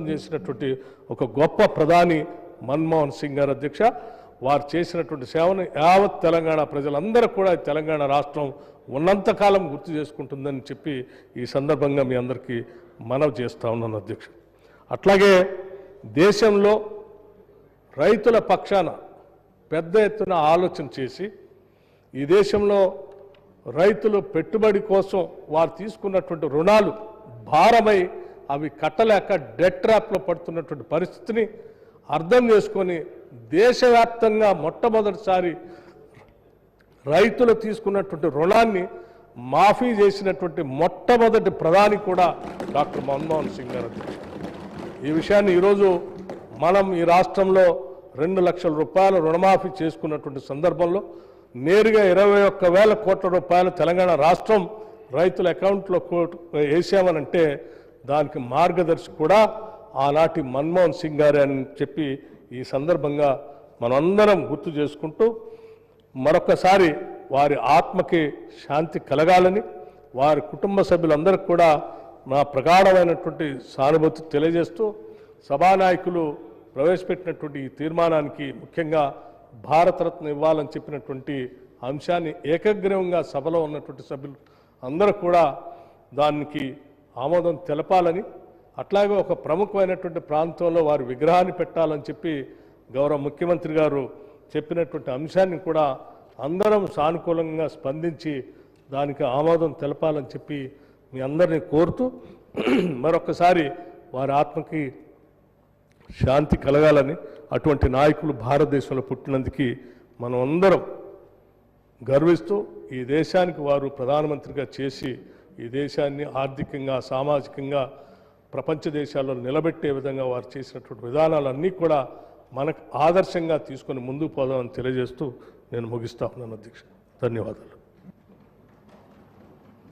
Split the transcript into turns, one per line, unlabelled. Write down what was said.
చేసినటువంటి ఒక గొప్ప ప్రధాని మన్మోహన్ సింగ్ గారు అధ్యక్ష. వారు చేసినటువంటి సేవను యావత్ తెలంగాణ ప్రజలందరూ కూడా తెలంగాణ రాష్ట్రం ఉన్నంతకాలం గుర్తు చేసుకుంటుందని చెప్పి ఈ సందర్భంగా మీ అందరికీ మనవి చేస్తా ఉన్నాను అధ్యక్ష. అట్లాగే దేశంలో రైతుల పక్షాన పెద్ద ఎత్తున ఆలోచన చేసి ఈ దేశంలో రైతులు పెట్టుబడి కోసం వారు తీసుకున్నటువంటి రుణాలు భారమై అవి కట్టలేక డెట్ ట్రాప్లో పడుతున్నటువంటి పరిస్థితిని అర్థం చేసుకొని దేశవ్యాప్తంగా మొట్టమొదటిసారి రైతులు తీసుకున్నటువంటి రుణాన్ని మాఫీ చేసినటువంటి మొట్టమొదటి ప్రధాని కూడా డాక్టర్ మన్మోహన్ సింగ్ గారు. ఈ విషయాన్ని ఈరోజు మనం ఈ రాష్ట్రంలో 2 లక్షల రూపాయల రుణమాఫీ చేసుకున్నటువంటి సందర్భంలో నేరుగా 21,000 కోట్ల రూపాయలు తెలంగాణ రాష్ట్రం రైతుల అకౌంట్లో వేసామనంటే దానికి మార్గదర్శి కూడా ఆనాటి మన్మోహన్ సింగ్ గారే అని చెప్పి ఈ సందర్భంగా మనందరం గుర్తు చేసుకుంటూ మరొకసారి వారి ఆత్మకి శాంతి కలగాలని వారి కుటుంబ సభ్యులందరికీ కూడా నా ప్రగాఢమైనటువంటి సానుభూతి తెలియజేస్తూ సభానాయకులు ప్రవేశపెట్టినటువంటి ఈ తీర్మానానికి ముఖ్యంగా భారతరత్న ఇవ్వాలని చెప్పినటువంటి అంశాన్ని ఏకగ్రీవంగా సభలో ఉన్నటువంటి సభ్యులు అందరూ కూడా దానికి ఆమోదం తెలపాలని, అట్లాగే ఒక ప్రముఖమైనటువంటి ప్రాంతంలో వారి విగ్రహాన్ని పెట్టాలని చెప్పి గౌరవ ముఖ్యమంత్రి గారు చెప్పినటువంటి అంశాన్ని కూడా అందరం సానుకూలంగా స్పందించి దానికి ఆమోదం తెలపాలని చెప్పి మీ అందరినీ కోరుతూ మరొకసారి వారి ఆత్మకి శాంతి కలగాలని, అటువంటి నాయకులు భారతదేశంలో పుట్టినందుకు మనం అందరం గర్విస్తూ ఈ దేశానికి వారు ప్రధానమంత్రిగా చేసి ఈ దేశాన్ని ఆర్థికంగా సామాజికంగా ప్రపంచ దేశాల్లో నిలబెట్టే విధంగా వారు చేసినటువంటి విధానాలన్నీ కూడా మనకు ఆదర్శంగా తీసుకొని ముందుకు పోదామని తెలియజేస్తూ నేను ముగిస్తా ఉన్నాను అధ్యక్ష. ధన్యవాదాలు.